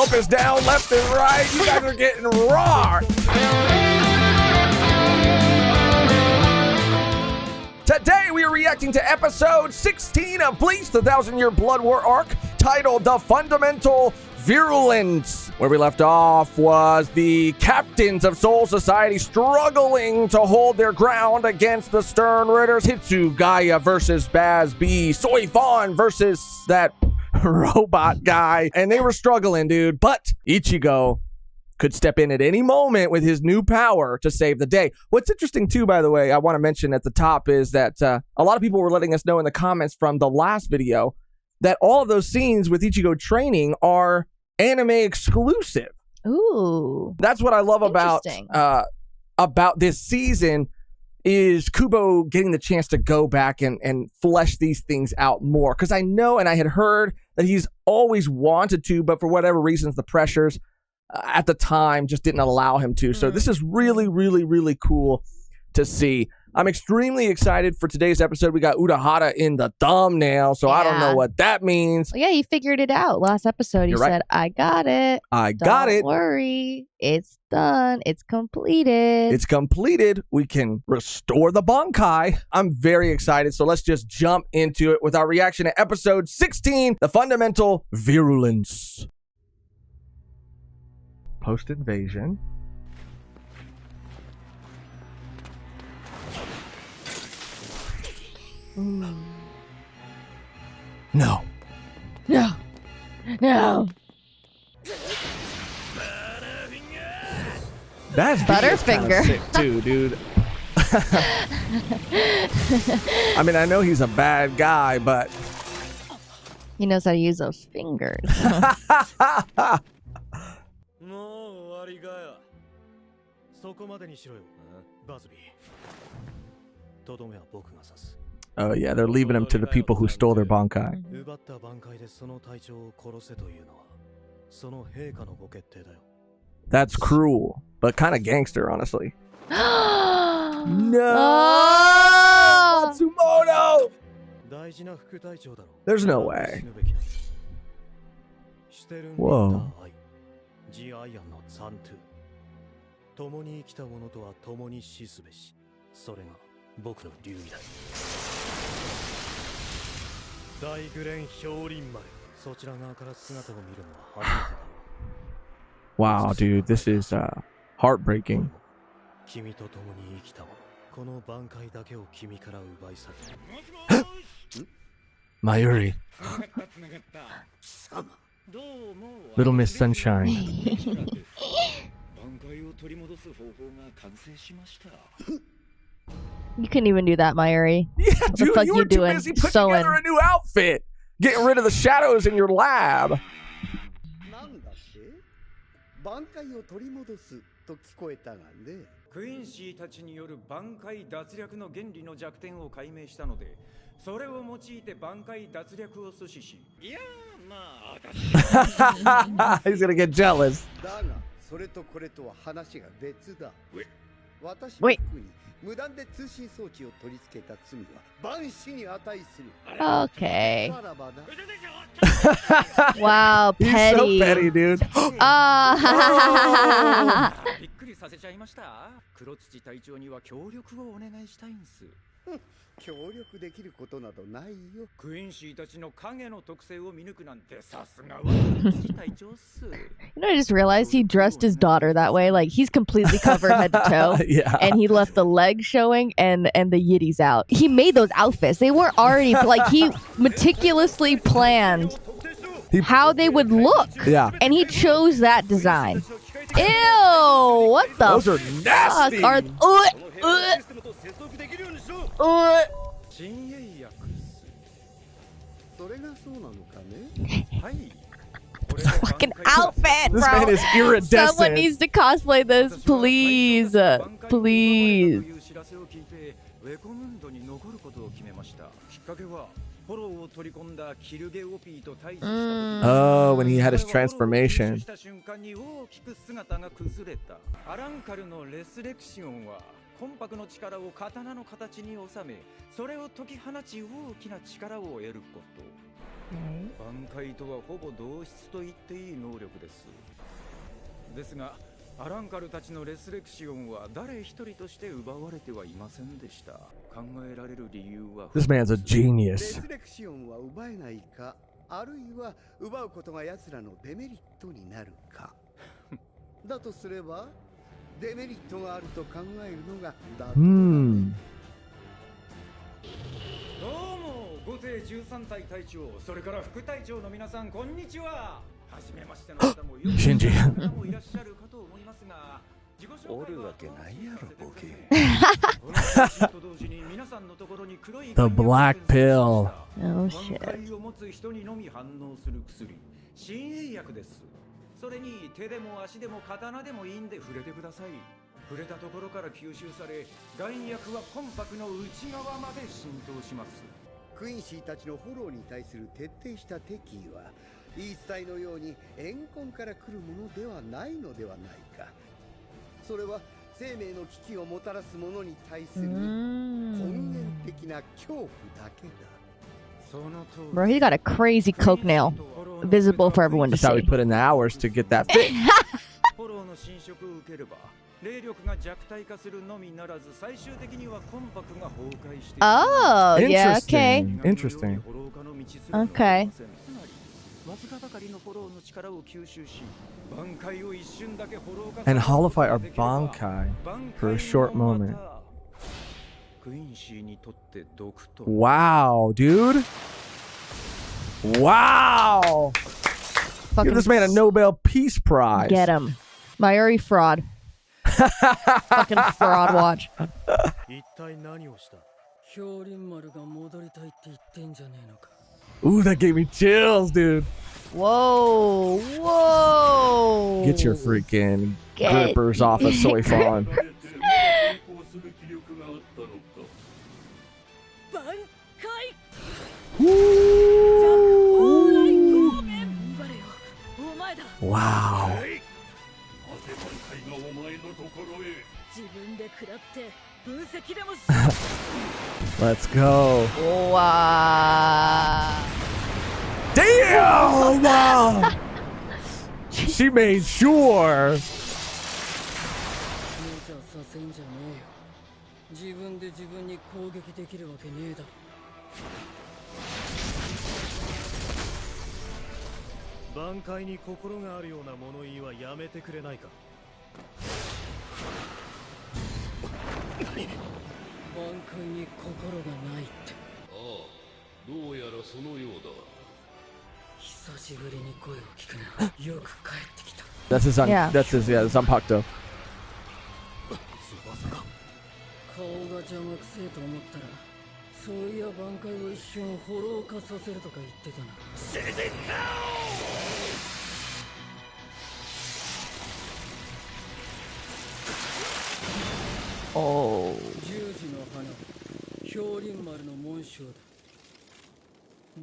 Up is down, left is right. You guys are getting raw. Today we are reacting to episode 16 of Bleach, the 1,000-Year Blood War arc, titled The Fundamental Virulence. Where we left off was the captains of Soul Society struggling to hold their ground against the Stern Ritters. Hitsugaya versus Baz B. Soy Fawn versus that robot guy. And they were struggling, dude. But Ichigo could step in at any moment with his new power to save the day. What's interesting too, by the way, I want to mention at the top is that a lot of people were letting us know in the comments from the last video that all of those scenes with Ichigo training are anime exclusive. Ooh. That's what I love about this season is Kubo getting the chance to go back and flesh these things out more. Because I know and I had heard that he's always wanted to, but for whatever reasons, the pressures at the time just didn't allow him to. So this is really, really, really cool to see. I'm extremely excited for today's episode. We got Urahara in the thumbnail, so I don't know what that means. Well, yeah, he figured it out last episode. He said, I got it. Don't worry. It's done. It's completed. It's completed. We can restore the Bankai. I'm very excited, so let's just jump into it with our reaction to episode 16, The Fundamental Virulence. Post-invasion. No. No. No. That's Butterfinger. sick too, dude. I mean, I know he's a bad guy, but he knows how to use those fingers. Oh yeah, they're leaving him to the people who stole their Bankai. That's cruel, but kind of gangster, honestly. No! Matsumoto! There's no way. Whoa. Wow, dude, this is heartbreaking. Mayuri. Little Miss Sunshine. You couldn't even do that, Mayuri. Yeah, what dude, the fuck you were too busy putting together a new outfit. Getting rid of the shadows in your lab. He's gonna get jealous. Wait. Okay. Wow, petty. He's so petty, dude. You know, I just realized he dressed his daughter that way. Like, he's completely covered head to toe. Yeah. And he left the legs showing and the yitties out. He made those outfits. They weren't already, like, he meticulously planned how they would look. Yeah. And he chose that design. Ew! What the Those are nasty! Fucking outfit, bro. This man is iridescent. Someone needs to cosplay this, please. Please. Oh, when he had his transformation. 魂魄の力を刀の形に収め、それを解き放ち大きな力を得ること。挽回とはほぼ同質と言っていい能力です。ですが、アランカルたちのレスレクシオンは誰一人として奪われてはいませんでした。考えられる理由は This man's a レ genius. スレクシオンは奪えないか、あるいは奪うことが奴らのデメリットになるか。だとすれば、デメリットがあると考えるのが妥当だね。どうも、後手13隊隊長、それから副隊長の皆さん、こんにちは。はじめましての方もよくShinji もいらっしゃるかと思いますが、自己紹お介はるわけないやろ、ボケ。この写真と同時に皆さんのところに黒い The black pill. Oh 挽 shit. 回を持つ人にのみ反応する薬、新鋭薬です。それに手でも足でも刀でもいいんで触れてください。触れたところから吸収され、眼薬は魂魄の内側まで浸透します。クインシーたちのフォローに対する徹底した敵意は、言い伝えのように怨恨から来るものではないのではないか。それは生命の危機をもたらすものに対する根源的な恐怖だけだ。 Bro, he got a crazy coke nail. Visible for everyone to That's how we see. put in the hours to get that fit. フォローの侵食を受ければ、霊力が弱体化するのみならず、最終的には魂魄が崩壊して Oh, yeah, okay. Interesting. Okay. わずかばかりのフォローの力を吸収し、挽回を一瞬だけフォロー化 And Holofy are Bankai for a short moment. クイーンシーにとって毒と Wow, dude. Wow. Give this man a Nobel Peace Prize. Get him. Mayuri fraud. Fucking fraud watch. 一体何をした？氷林丸が戻りたいって言ってんじゃねえのか。 Ooh, that gave me chills, dude. Whoa, whoa. Get your freaking Get- grippers off of Soy Fawn. 挽回。 Woo! 頑張れよ。お前だ。 Wow. 自分で食らって分析でもし。 Let's go. Wow. Damn! Wow. She made sure. 無茶させんじゃねえよ。自分で自分に攻撃できるわけねえだろ。挽回に心があるような物言いはやめてくれないか。挽回に心がないって。ああ、どうやらそのようだ。久しぶりに声を聞くな。よく帰ってきた。 That's his Yeah. That's his Zanpakuto. 顔が邪魔くせえと思ったら、そういや挽回を一瞬フォロー化させるとか言ってたな。 Oh. 十字の花、氷林丸の紋章だ。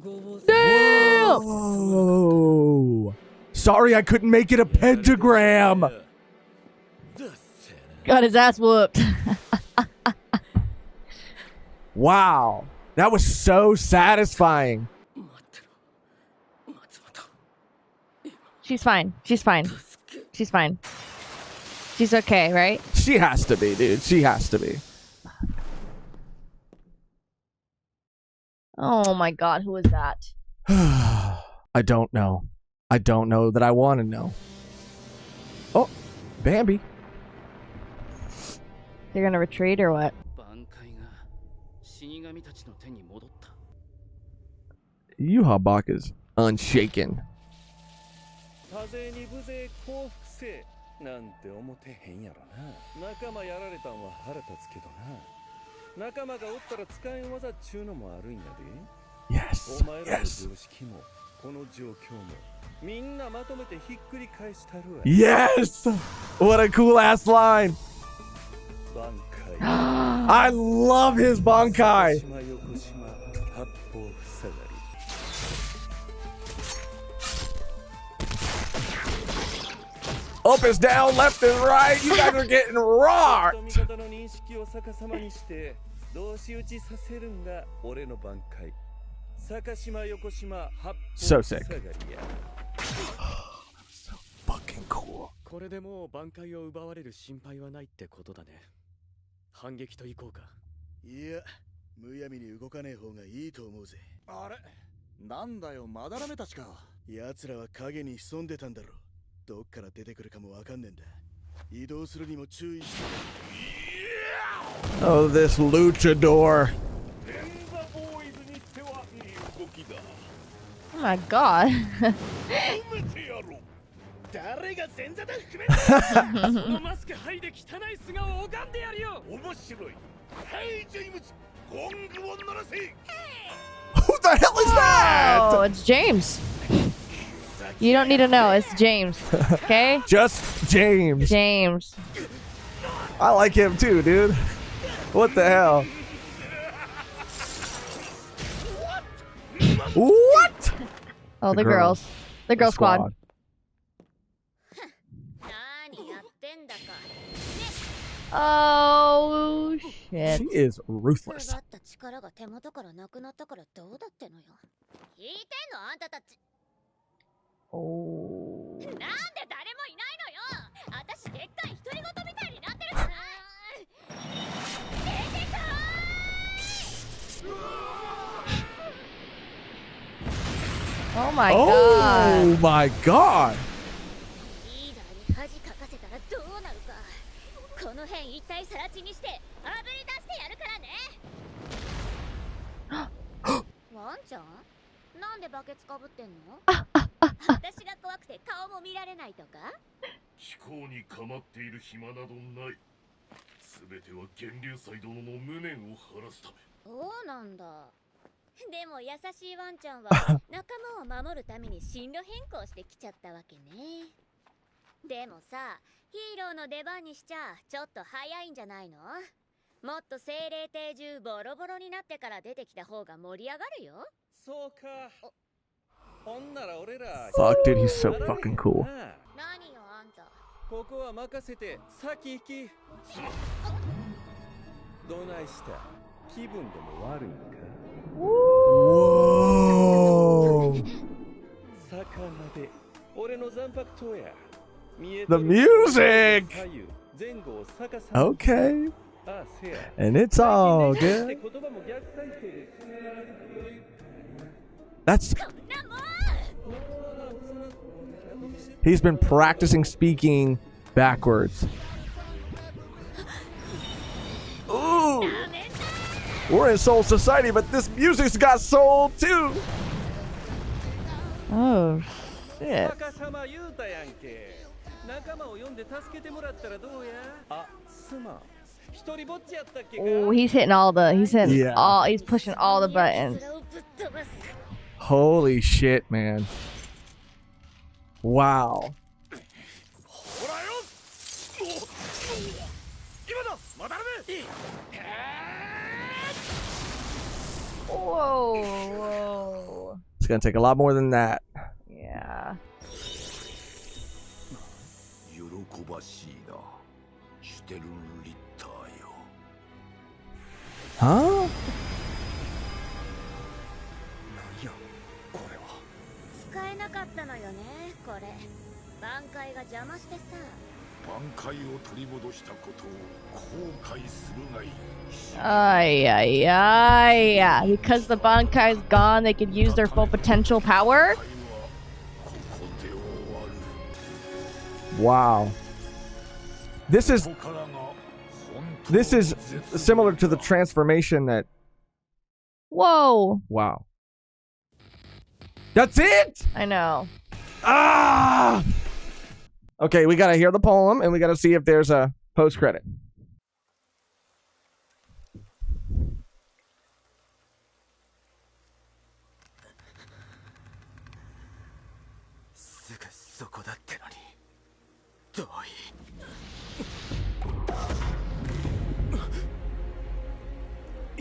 ごぼう Oh. Sorry, I couldn't make it a pentagram. Got his ass whooped. Wow. That was so satisfying. 待ってろ。松本。 She's fine. She's fine. She's fine. She's okay, right? She has to be, dude. She has to be. Oh my god, who is that? I don't know. I don't know that I want to know. Oh, Bambi. They're gonna retreat or what? 挽回が死神たちの手に戻った。 Yuhabak is unshaken. 多勢に無勢降伏せなんて思ってへんやろな。仲間やられたんは腹立つけどな。仲間がおったら使えん技っちゅうのもあるんやで。 Yes. お前らの Yes. 常識もこの状況もみんなまとめてひっくり返したるわ。 Yes. What a cool ass line. 挽回。 I love his Bankai. 島横島八方塞がり。 Up is down, left is right. You guys are getting rocked. 味方の認認識を逆さまにして同士打ちさせるんが俺の挽回。坂島横島八 So 方 sick. 塞がりや。 Fucking cool. これでもう挽回を奪われる心配はないってことだね。反撃と行こうか。いや、むやみに動かねえ方がいいと思うぜ。あれなんだよ、まだらめたちか。奴らは影に潜んでたんだろ。どっから出てくるかもわかんねえんだ。移動するにも注意して。 Oh, this luchador. Oh my god. 誰が前座だ含めんだ。そのマスク剥いで汚い素顔を拝んでやるよ。面白い。ヘイジェイムズ、ゴングを鳴らせ。 Who the hell is that? Oh, it's James. You don't need to know. It's James. Okay? Just James. James. I like him too, dude. What the hell? What? Oh, the girls. The girl squad. Oh, shit. She is ruthless. 奪った力が手元からなくなったからどうだってのよ。聞いてんのあんたたち。 Oh. なんで誰もいないのよ。私でっかい独り言みたいになってるから。出てこーい。 Oh my Oh god. my god. リーダーに恥かかせたらどうなるか。この辺一体さら地にしてあぶり出してやるからね。ワンちゃんなんでバケツかぶってんの。私が怖くて顔も見られないとか。飛行に構っている暇などない。すべては源流祭殿の無念を晴らすため。そうなんだ。でも優しいワンちゃんは仲間を守るために進路変更してきちゃったわけね。でもさ、ヒーローの出番にしちゃちょっと早いんじゃないの。もっと精霊帝中ボロボロになってから出てきた方が盛り上がるよ。そうか。ほんなら俺ら。 Fuck, dude, he's so fucking cool. 何よあんた。ここは任せて先行き。どないした。気分でも悪いんか。 Whoa. 魚で俺の残白刀や。The music. Okay. And it's all good. That's. He's been practicing speaking backwards. Ooh. We're in Soul Society, but this music's got soul too. Oh, shit. Oh, he's hitting all the. He's hitting Yeah. all. He's pushing all the buttons. Holy shit, man. Wow. Whoa, whoa. It's gonna take a lot more than that. Yeah. 喜ばしいな、シュテルンリッターよ。 Huh? なんやこれは。使えなかったのよねこれ。挽回が邪魔してさ。挽回を取り戻したことを後悔するがいい。 Ay, ay, ay, yeah. Because the Bankai's gone, they could use their full potential power. Wow. This is similar to the transformation that. Whoa. Wow. That's it? I know. Ah! Okay, we gotta hear the poem and we gotta see if there's a post credit.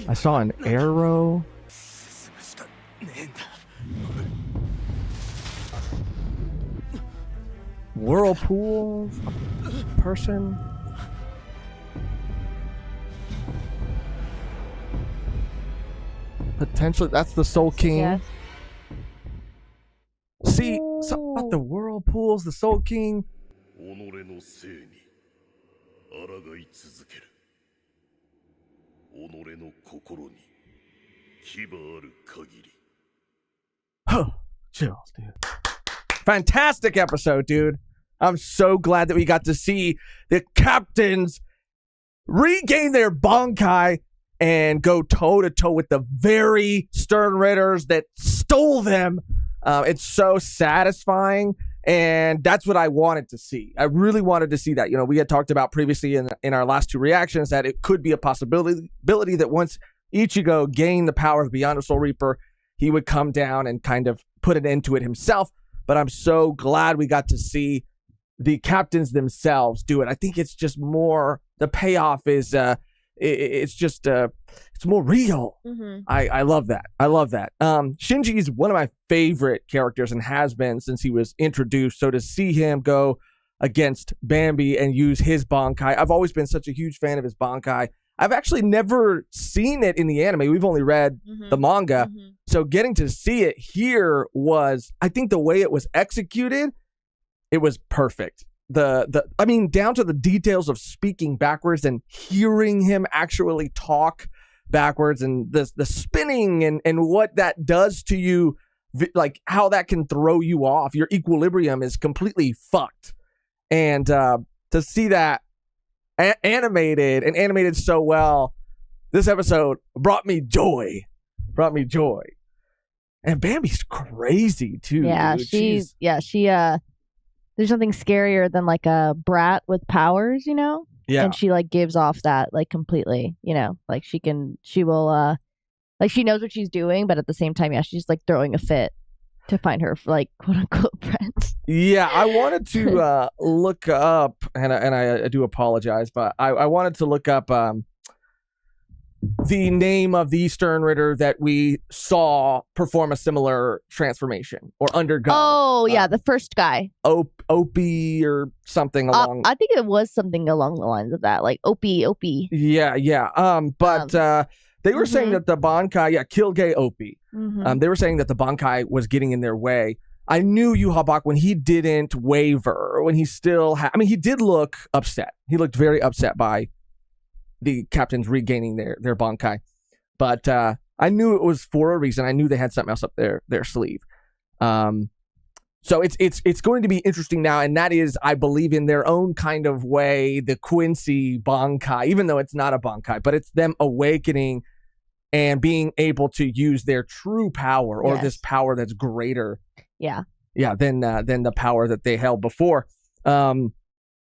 I saw an arrow. Whirlpool. A person. Potentially, that's the Soul King. Yes. See, something about the whirlpools, the Soul King. 己の性に抗い続ける。己の心に牙ある限り。Chills, dude. Fantastic episode, dude. I'm so glad that we got to see the captains regain their Bankai and go toe-to-toe with the very stern Ritters that stole them. It's so satisfying, and that's what I wanted to see. I really wanted to see that. You know, we had talked about previously in our last two reactions that it could be a possibility that once Ichigo gained the power of Beyond the Soul Reaper, he would come down and kind of put an end to it himself. But I'm so glad we got to see the captains themselves do it. I think it's just more, the payoff is, it's more real. Mm-hmm. I love that. I love that. Shinji is one of my favorite characters and has been since he was introduced. So to see him go against Bambi and use his Bankai, I've always been such a huge fan of his Bankai. I've actually never seen it in the anime. We've only read the manga. Mm-hmm. So getting to see it here was, I think the way it was executed, it was perfect. I mean, down to the details of speaking backwards and hearing him actually talk backwards, and the spinning and what that does to you, like how that can throw you off. Your equilibrium is completely fucked. And to see that animated so well, this episode brought me joy. And Bambi's crazy too. Yeah, dude. there's nothing scarier than like a brat with powers, you know? Yeah. And she like gives off that like completely, you know, like she will like she knows what she's doing, but at the same time, yeah, she's like throwing a fit to find her like quote unquote friends. Yeah, I wanted to look up, and I do apologize, but I wanted to look up the name of the Stern Ritter that we saw perform a similar transformation or undergo. Oh, yeah, the first guy. Opie or something along. I think it was something along the lines of that, like Opie. Yeah. But they were saying that the Bankai, Kilgay Opie. They were saying that the Bankai was getting in their way. I knew Yu Habak when he didn't waver, when he still I mean, he did look upset. He looked very upset by the captains regaining their Bankai. But I knew it was for a reason. I knew they had something else up their sleeve. So it's going to be interesting now, and that is, I believe, in their own kind of way, the Quincy Bankai, even though it's not a Bankai, but it's them awakening and being able to use their true power, or this power that's greater. Yeah, than the power that they held before. And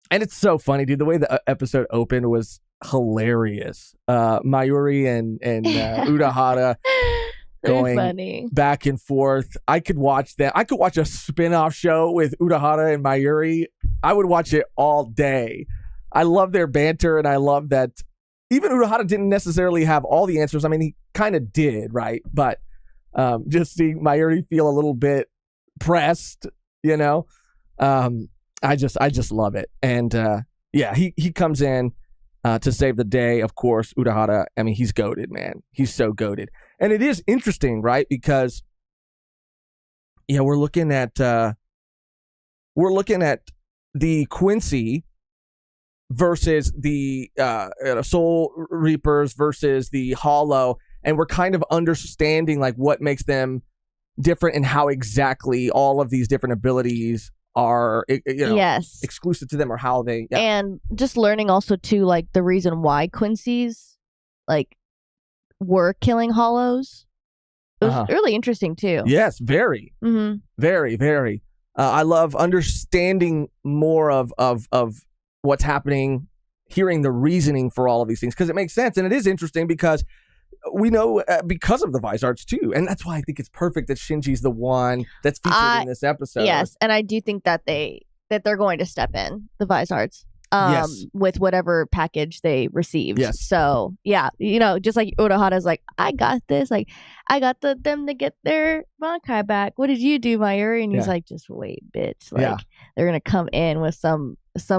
it's so funny, dude. The way the episode opened was hilarious. Mayuri and Urahara going funny back and forth. I could watch that. I could watch a spin-off show with Urahara and Mayuri. I would watch it all day. I love their banter, and I love that even Urahara didn't necessarily have all the answers. I mean, he kind of did, right? But just seeing Mayuri feel a little bit pressed, you know, I just love it. And he comes in to save the day. Of course, Urahara, I mean, he's goated, man. He's so goated. And it is interesting, right? Because we're looking at the Quincy versus the Soul Reapers versus the Hollow, and we're kind of understanding like what makes them different and how exactly all of these different abilities are exclusive to them, or how they and just learning also too, like the reason why Quincy's like were killing hollows. It was really interesting too. Yes, very very, very. I love understanding more of what's happening, hearing the reasoning for all of these things, because it makes sense, and it is interesting because we know because of the Vice Arts too, and that's why I think it's perfect that Shinji's the one that's featured in this episode. Yes, and I do think that they're going to step in the Vice Arts with whatever package they received. Yes. So yeah, you know, just like Urahara's like, I got this. Like, I got them to get their Bankai back. What did you do, Mayuri? And he's like, just wait, bitch. Like, they're gonna come in with some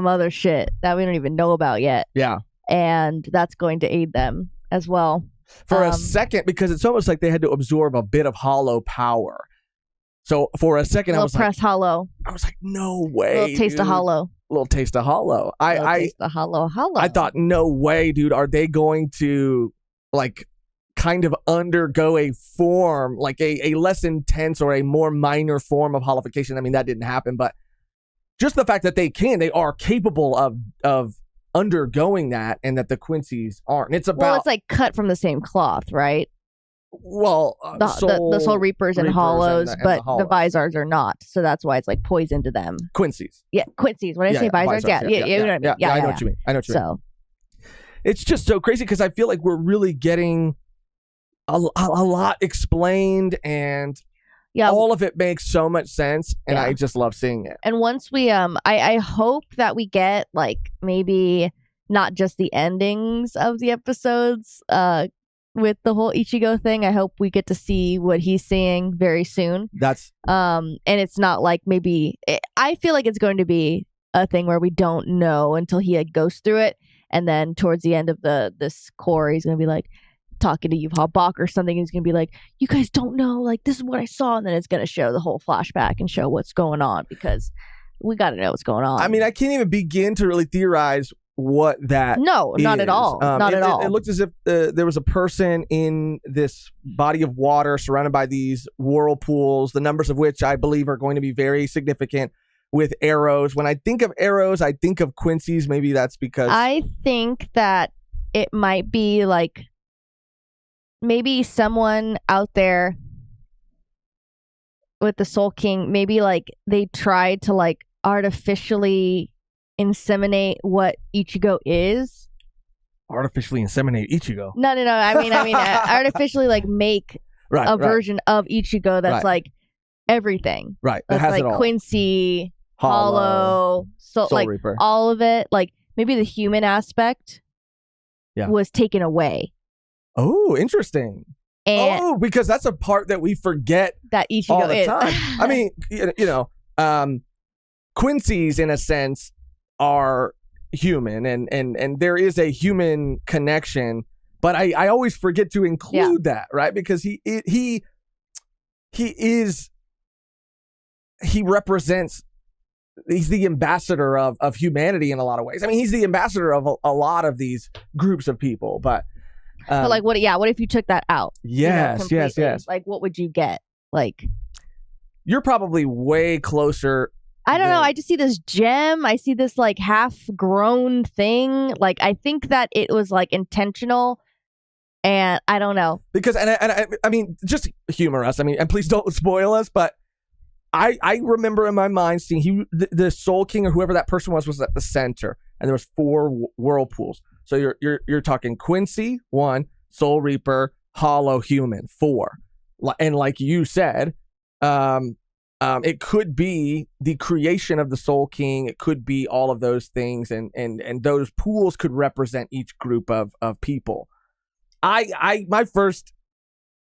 other shit that we don't even know about yet. Yeah, and that's going to aid them as well. For a second, because it's almost like they had to absorb a bit of hollow power. So for a second, I was press like, hollow. I was like, no way. Little taste of hollow. Little taste of hollow. Taste of hollow. I thought, no way, dude. Are they going to like kind of undergo a form, like a less intense or a more minor form of holification? I mean, that didn't happen, but just the fact that they are capable of undergoing that, and that the Quincy's aren't. And it's about it's like cut from the same cloth, right? Well, the Soul Reapers and Hollows, but the Hollows. Vizars are not. So that's why it's like poison to them. Quincy's. Yeah, Quincy's. When I say Vizars, yeah, you know what I mean. Yeah, I know what you mean. I know what you mean. So it's just so crazy because I feel like we're really getting a lot explained, and all of it makes so much sense, and I just love seeing it. And once we I hope that we get like maybe not just the endings of the episodes with the whole Ichigo thing. I hope we get to see what he's seeing very soon. That's and it's not like I feel like it's going to be a thing where we don't know until he like goes through it, and then towards the end of this core, he's gonna be like talking to Yuval Bach or something. He's gonna be like, "You guys don't know, like this is what I saw," and then it's gonna show the whole flashback and show what's going on, because we got to know what's going on. I mean, I can't even begin to really theorize what that not at all. Not at all. It looked as if there was a person in this body of water surrounded by these whirlpools, the numbers of which I believe are going to be very significant, with arrows. When I think of arrows, I think of Quincy's. Maybe that's because I think that it might be like maybe someone out there with the Soul King, maybe like they tried to like artificially inseminate what Ichigo is. Artificially inseminate Ichigo? No. I mean, artificially like make a version of Ichigo that's like everything. Right. That's has like it all. Quincy, Hollow, Soul like Reaper. All of it. Like maybe the human aspect was taken away. Oh, interesting. And because that's a part that we forget that Ichigo all the is. time. I mean, Quincy's in a sense are human, and there is a human connection, but I always forget to include that, right? Because he represents, he's the ambassador of humanity in a lot of ways. I mean, he's the ambassador of a lot of these groups of people, but like what if you took that out? Yes. Like what would you get? Like you're probably way closer. I don't know. I just see this gem. I see this like half-grown thing. Like I think that it was like intentional, and I don't know. Because I mean, just humor us. I mean, and please don't spoil us. But I remember in my mind seeing the Soul King or whoever that person was at the center, and there was 4 whirlpools. So you're talking Quincy 1, Soul Reaper, Hollow, Human 4, and like you said, it could be the creation of the Soul King. It could be all of those things, and those pools could represent each group of people. My first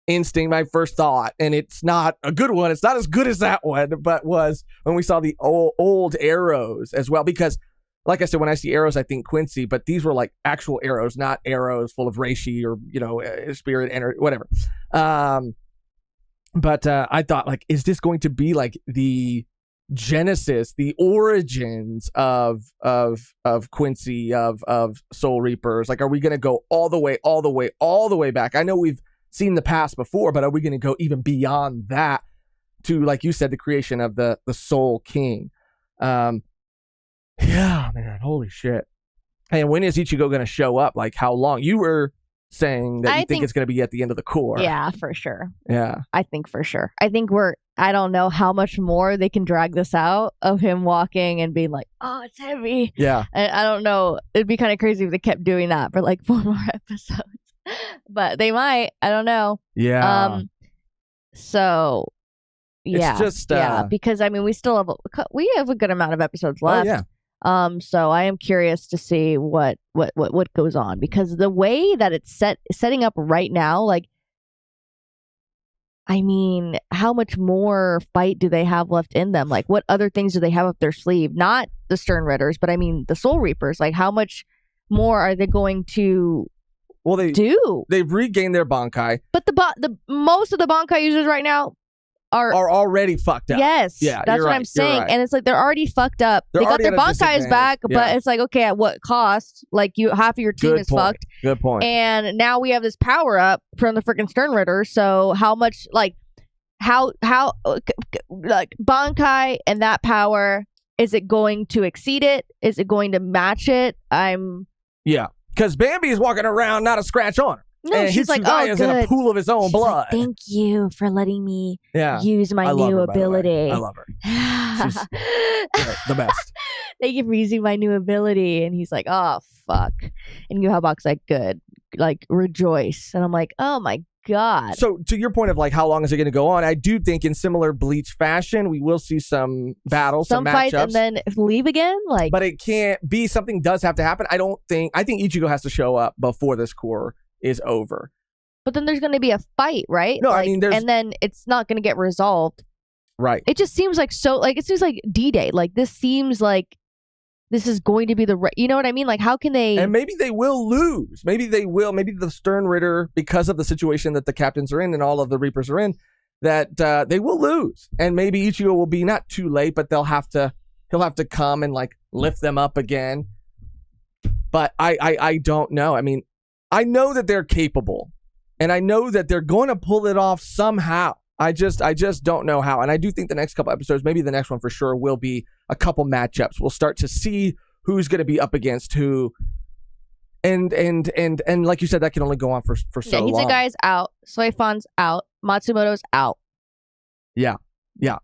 instinct, my first thought, and it's not a good one. It's not as good as that one, but was when we saw the old arrows as well, because. Like I said, when I see arrows, I think Quincy, but these were like actual arrows, not arrows full of reishi or, spirit energy, whatever. But I thought, like, is this going to be like the genesis, the origins of Quincy, of Soul Reapers? Like, are we going to go all the way back? I know we've seen the past before, but are we going to go even beyond that to, like you said, the creation of the Soul King? Yeah, man, holy shit. And when is Ichigo going to show up? Like, how long? You were saying that you think it's going to be at the end of the core. Yeah, for sure. Yeah. I think for sure. I think I don't know how much more they can drag this out of him walking and being like, oh, it's heavy. Yeah. And I don't know. It'd be kind of crazy if they kept doing that for like 4 more episodes. But they might. I don't know. Yeah. So... Yeah, it's just, because I mean, we have a good amount of episodes left. Oh, yeah. So I am curious to see what goes on, because the way that it's setting up right now, like, I mean, how much more fight do they have left in them? Like, what other things do they have up their sleeve? Not the Stern Ritters, but I mean the Soul Reapers. Like, how much more are they going to Well, they do. They've regained their Bankai. But the most of the Bankai users right now are already fucked up. Yes. Yeah, that's what right, I'm saying. right. And it's like they're already fucked up. They're they got already their at a Bankais disadvantage. back, Yeah. but it's like, okay, at what cost? Like half of your team Good is point. fucked. Good point. And now we have this power up from the freaking Stern Ritter. So how much how like Bankai and that power, is it going to exceed it? Is it going to match it? Yeah, because Bambi is walking around, not a scratch on her. No, and she's like, Hitsugaya is in a pool of his own She's blood. like, thank you for letting me Yeah. use my I love new her, by the way. ability. I love her. She's the best. Thank you for using my new ability. And he's like, oh, fuck. And Yuhabak's like, good. Like, rejoice. And I'm like, oh my God. So to your point of like, how long is it going to go on? I do think in similar Bleach fashion, we will see some battles, some fights, matchups. and then leave again? Like, but it can't be, something does have to happen. I think Ichigo has to show up before this core is over. But then there's going to be a fight, right? No, I mean, there's... And then it's not going to get resolved. Right. It just seems like it seems like D-Day. Like, this seems like this is going to be you know what I mean? Like, how can they... And maybe they will lose. Maybe they will. Maybe the Stern Ritter, because of the situation that the captains are in and all of the Reapers are in, that they will lose. And maybe Ichigo will be not too late, but he'll have to come and like lift them up again. But I don't know. I mean, I know that they're capable. And I know that they're going to pull it off somehow. I just don't know how. And I do think the next couple episodes, maybe the next one for sure, will be a couple matchups. We'll start to see who's going to be up against who. And like you said, that can only go on for so long. Hitsugai's out. Soifan's out. Matsumoto's out. Yeah.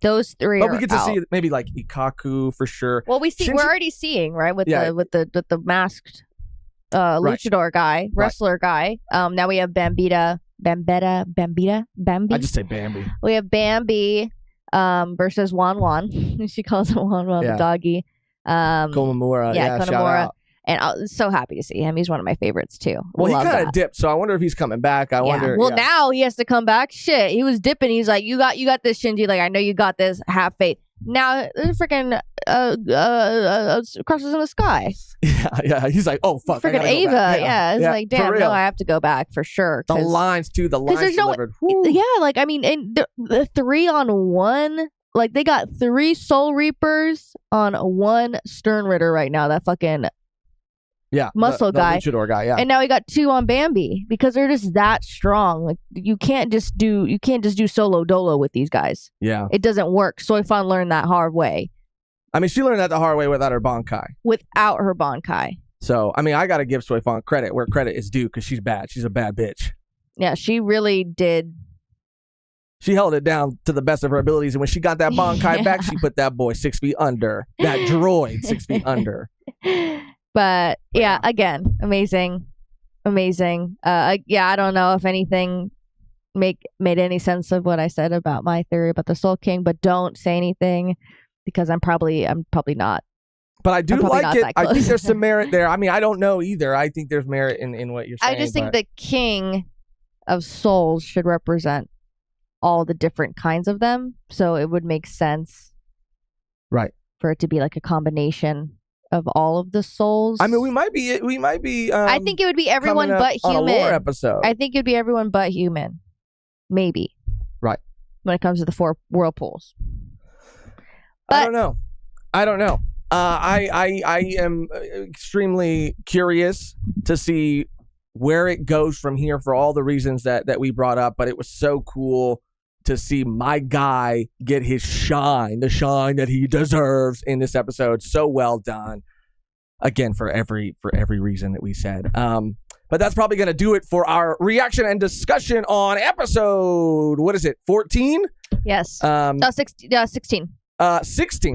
Those three but are we get to out. see maybe like Ikaku for sure. Well, we're already seeing, right, with the masked luchador guy, wrestler guy. Now we have Bambi. I just say Bambi. We have Bambi versus Wan. She calls him Wan the doggy. Komamura. Yeah, shout Komamura. out. And I'm so happy to see him. He's one of my favorites too. Well, he Love kind of that. dipped, so I wonder if he's coming back. I wonder. Well, now he has to come back. Shit, he was dipping. He's like, you got this, Shinji. Like, I know you got this. Have faith. Now, freaking crosses in the sky. Yeah. He's like, oh fuck, freaking Ava. Yeah. It's like, damn, no, I have to go back for sure. The lines too. The lines delivered. Yeah, like I mean, and the 3-on-1. Like they got 3 Soul Reapers on 1 Stern Ritter right now. That fucking muscle the guy, luchador guy. Yeah, and now we got 2 on Bambi because they're just that strong. Like you can't just do solo dolo with these guys. Yeah, it doesn't work. Soifan learned that hard way. I mean, she learned that the hard way without her Bankai. Without her Bankai. So I mean, I got to give Soifan credit where credit is due because she's bad. She's a bad bitch. Yeah, she really did. She held it down to the best of her abilities, and when she got that Bankai back, she put that boy 6 feet under. That droid 6 feet under. But yeah, again, amazing. I don't know if anything made any sense of what I said about my theory about the Soul King, but don't say anything because I'm probably not. But I do like it. I think there's some merit there. I mean, I don't know either. I think there's merit in what you're saying. I just think the King of Souls should represent all the different kinds of them, so it would make sense, right, for it to be like a combination of all of the souls. I mean, we might be. I think it would be everyone but human. On a lore episode. I think it'd be everyone but human, maybe. Right. When it comes to the 4 whirlpools. But, I don't know. I am extremely curious to see where it goes from here for all the reasons that we brought up. But it was so cool to see my guy get his shine, the shine that he deserves in this episode. So well done. Again, for every reason that we said. But that's probably going to do it for our reaction and discussion on episode, what is it, 14? Yes. 16.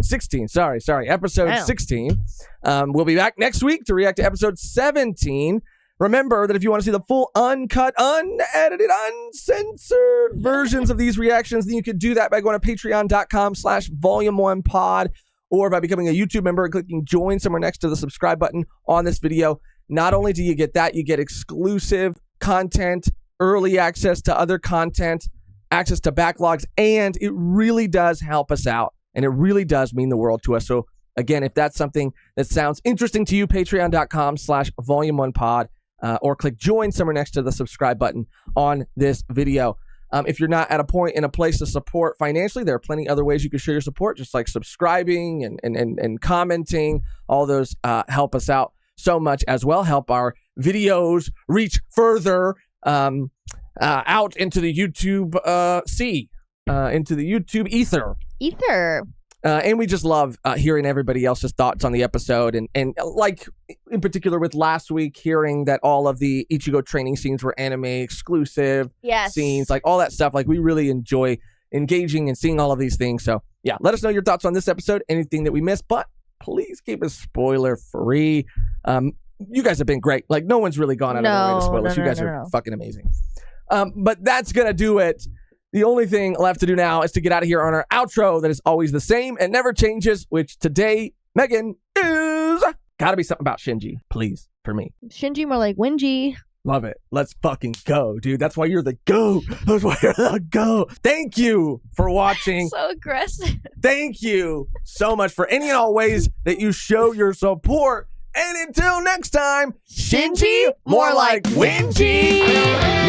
16. Sorry. Episode 16. We'll be back next week to react to episode 17. Remember that if you want to see the full, uncut, unedited, uncensored versions of these reactions, then you could do that by going to patreon.com/volume1pod or by becoming a YouTube member and clicking join somewhere next to the subscribe button on this video. Not only do you get that, you get exclusive content, early access to other content, access to backlogs, and it really does help us out. And it really does mean the world to us. So again, if that's something that sounds interesting to you, patreon.com/volume1pod. or click join somewhere next to the subscribe button on this video. If you're not at a point in a place to support financially, there are plenty other ways you can show your support, just like subscribing and commenting. All those help us out so much as well, help our videos reach further out into the YouTube into the YouTube ether. And we just love hearing everybody else's thoughts on the episode. And like, in particular with last week, hearing that all of the Ichigo training scenes were anime exclusive scenes, like all that stuff. Like, we really enjoy engaging and seeing all of these things. So, yeah, let us know your thoughts on this episode, anything that we missed. But please keep it spoiler free. You guys have been great. Like, no one's really gone out of their way to spoil us. You guys are fucking amazing. But that's going to do it. The only thing left to do now is to get out of here on our outro that is always the same and never changes, which today, Mehgan, is gotta be something about Shinji, please, for me. Shinji more like Winji. Love it. Let's fucking go, dude. That's why you're the GOAT. That's why you're the GOAT. Thank you for watching. So aggressive. Thank you so much for any and all ways that you show your support. And until next time, Shinji, more like Winji.